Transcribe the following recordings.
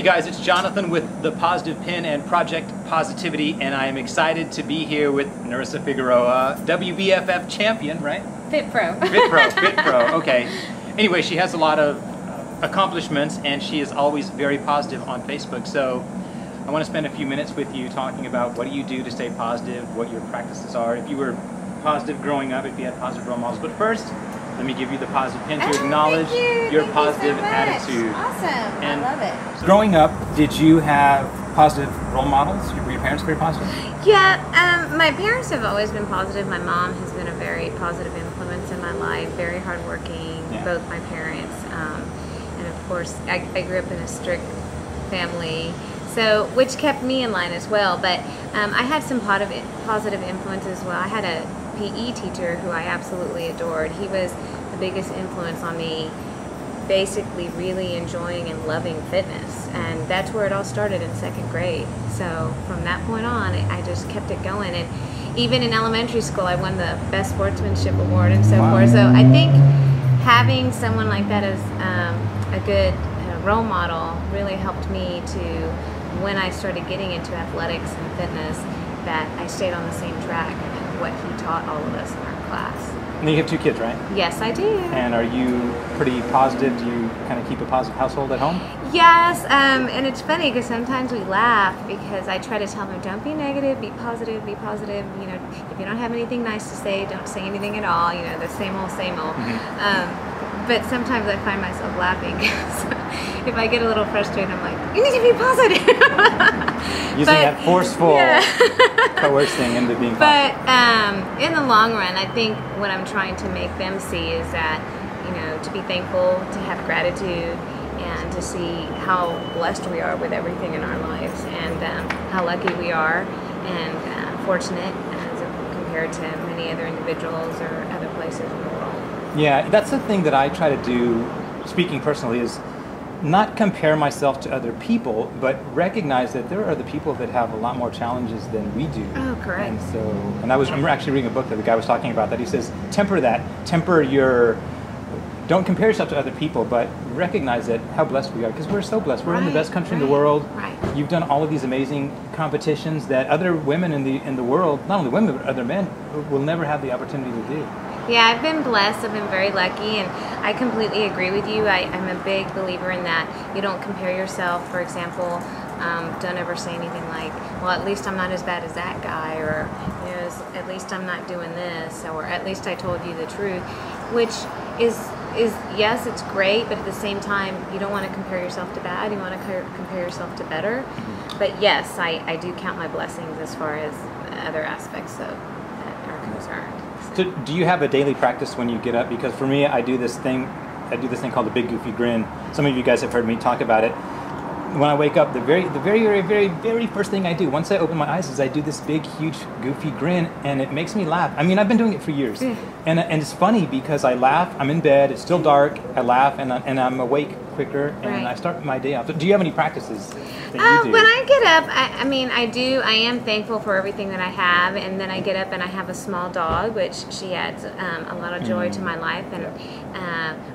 guys, it's Jonathan with the Positive Pin and Project Positivity, and I am excited to be here with Nerissa Figueroa, WBFF champion, right? Fit Pro. Fit Pro, okay. Anyway, she has a lot of accomplishments, and she is always very positive on Facebook, so I want to spend a few minutes with you talking about what do you do to stay positive, what your practices are, if you were positive growing up, if you had positive role models. But first, let me give you the positive pin to acknowledge your positive attitude. Awesome. And I love it. Growing up, did you have positive role models? Were your parents very positive? Yeah, my parents have always been positive. My mom has been a very positive influence in my life, very hardworking, both my parents. And of course, I grew up in a strict family, so which kept me in line as well. But I had some positive influences as well. I had a PE teacher who I absolutely adored. He was the biggest influence on me, basically really enjoying and loving fitness, and that's where it all started in 2nd grade. So from that point on, I just kept it going, and even in elementary school I won the best sportsmanship award and so forth. So I think having someone like that as a good role model really helped me to, when I started getting into athletics and fitness, that I stayed on the same track of what he taught all of us in our class. And you have 2 kids, right? Yes, I do. And are you pretty positive? Do you kind of keep a positive household at home? Yes, and it's funny because sometimes we laugh because I try to tell them, don't be negative, be positive, be positive. You know, if you don't have anything nice to say, don't say anything at all. You know, the same old, same old. But sometimes I find myself laughing. So if I get a little frustrated, I'm like, you need to be positive. Using that forceful, coercing into being positive. But in the long run, I think what I'm trying to make them see is that, you know, to be thankful, to have gratitude, and to see how blessed we are with everything in our lives, and how lucky we are, and fortunate as compared to many other individuals or other places in the world. Yeah, that's the thing that I try to do, speaking personally, is not compare myself to other people, but recognize that there are other people that have a lot more challenges than we do. Oh, correct. And so, I'm actually reading a book that the guy was talking about that. He says, temper your, don't compare yourself to other people, but recognize that how blessed we are, because we're so blessed. We're in the best country in the world. Right. You've done all of these amazing competitions that other women in the world, not only women but other men, will never have the opportunity to do. Yeah, I've been blessed. I've been very lucky, and I completely agree with you. I'm a big believer in that. You don't compare yourself. For example, don't ever say anything like, well, at least I'm not as bad as that guy, or, you know, at least I'm not doing this, or at least I told you the truth, which is yes, it's great, but at the same time, you don't want to compare yourself to bad. You want to compare yourself to better. But yes, I do count my blessings as far as other aspects that are concerned. So do you have a daily practice when you get up? Because for me, I do this thing called the big goofy grin. Some of you guys have heard me talk about it. When I wake up, the very first thing I do, once I open my eyes, is I do this big, huge, goofy grin, and it makes me laugh. I mean, I've been doing it for years. And it's funny because I laugh, I'm in bed, it's still dark, I laugh, and I'm awake quicker, and I start my day off. So do you have any practices that you do? When I get up, I am thankful for everything that I have, and then I get up and I have a small dog, which she adds a lot of joy to my life, and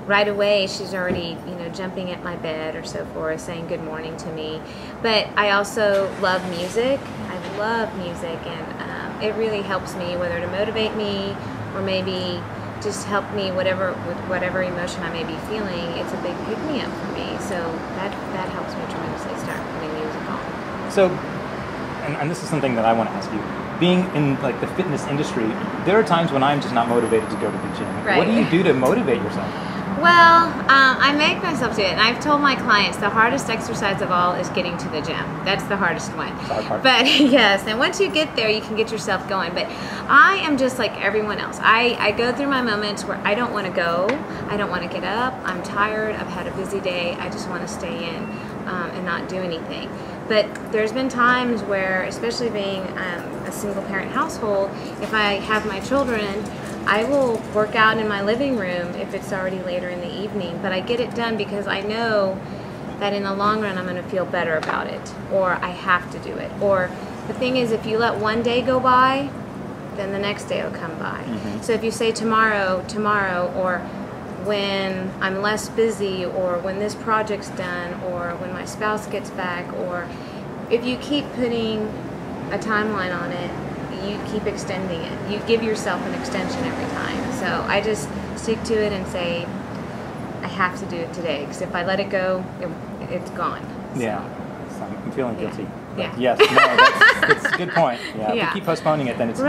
right away she's already, you know, jumping at my bed or so forth, saying good morning to me. But I also love music. I love music, and it really helps me, whether to motivate me or maybe just help me with whatever emotion I may be feeling. It's a big pick-me-up for me, so that helps me tremendously start putting music on. So, and this is something that I want to ask you. Being in like the fitness industry, there are times when I'm just not motivated to go to the gym. Right. What do you do to motivate yourself? Well, I make myself do it, and I've told my clients the hardest exercise of all is getting to the gym. That's the hardest one. But yes, and once you get there, you can get yourself going. But I am just like everyone else. I go through my moments where I don't want to go, I don't want to get up, I'm tired, I've had a busy day, I just want to stay in and not do anything. But there's been times where, especially being a single parent household, if I have my children, I will work out in my living room if it's already later in the evening, but I get it done because I know that in the long run I'm going to feel better about it, or I have to do it. Or the thing is, if you let one day go by, then the next day will come by. So if you say tomorrow, or when I'm less busy, or when this project's done, or when my spouse gets back, or if you keep putting a timeline on it, you keep extending it. You give yourself an extension every time. So I just stick to it and say, I have to do it today, because if I let it go, it's gone. So. Yeah, so I'm feeling guilty. Yeah. Yes, no, that's a good point. Yeah, if you keep postponing it, then it's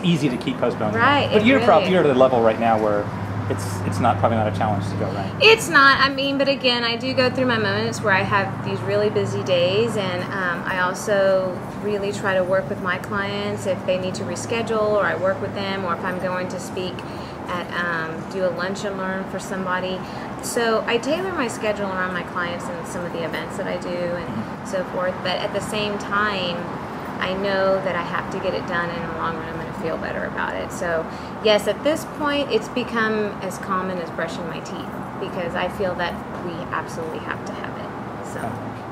easy to keep postponing it. But you're at the level right now where it's probably not a challenge to go, right? It's not. I mean, but again, I do go through my moments where I have these really busy days, and I also really try to work with my clients if they need to reschedule, or I work with them, or if I'm going to speak at do a lunch and learn for somebody. So I tailor my schedule around my clients and some of the events that I do and so forth. But at the same time, I know that I have to get it done, and in the long run I'm going to feel better about it. So yes, at this point it's become as common as brushing my teeth, because I feel that we absolutely have to have it. So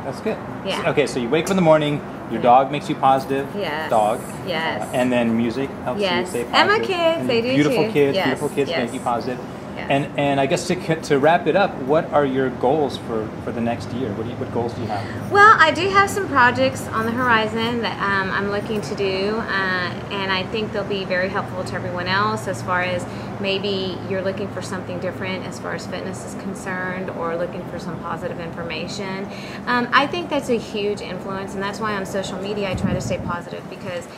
that's good. Yeah. Okay, so you wake up in the morning, your dog makes you positive. Yes. Dog. Yes. And then music helps you stay positive. And my kids, they do beautiful too. Kids, yes. Beautiful kids make you positive. Yes. And I guess to wrap it up, what are your goals for the next year? What goals do you have? Well, I do have some projects on the horizon that I'm looking to do, and I think they'll be very helpful to everyone else, as far as maybe you're looking for something different as far as fitness is concerned, or looking for some positive information. I think that's a huge influence, and that's why on social media I try to stay positive, because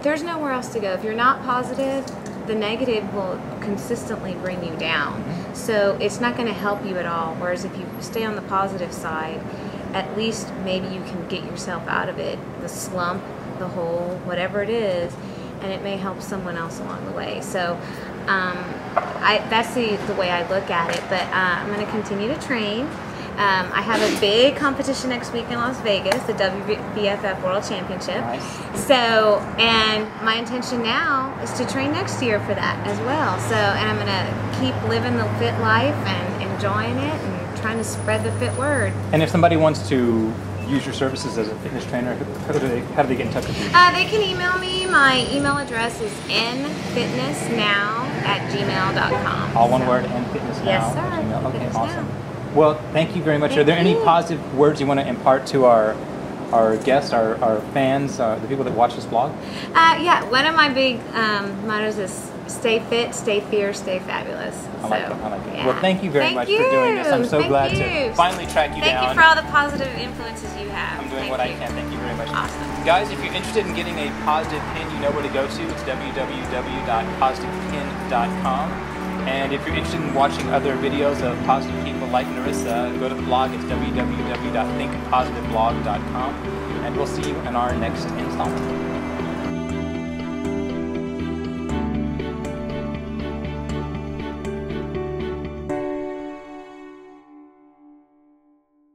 there's nowhere else to go. If you're not positive, the negative will consistently bring you down. So it's not going to help you at all. Whereas if you stay on the positive side, at least maybe you can get yourself out of it, the slump, the hole, whatever it is, and it may help someone else along the way. So that's the way I look at it. But I'm going to continue to train. I have a big competition next week in Las Vegas, the WBFF World Championship. Nice. So, and my intention now is to train next year for that as well. So, and I'm going to keep living the fit life and enjoying it and trying to spread the fit word. And if somebody wants to use your services as a fitness trainer, how do they get in touch with you? They can email me. My email address is nfitnessnow@gmail.com. All one word, nfitnessnow. Yes, sir. Okay, awesome. Well, thank you very much. Are there any positive words you want to impart to our guests, our fans, the people that watch this blog? Yeah, one of my big mottos is stay fit, stay fierce, stay fabulous. I like it. Yeah. Well, thank you very much for doing this. I'm so glad to finally track you down. Thank you for all the positive influences you have. I'm doing what I can. Thank you very much. Awesome. Guys, if you're interested in getting a positive pin, you know where to go to. It's www.positivepin.com. And if you're interested in watching other videos of positive people like Nerissa, go to the blog. It's www.thinkpositiveblog.com. And we'll see you in our next installment.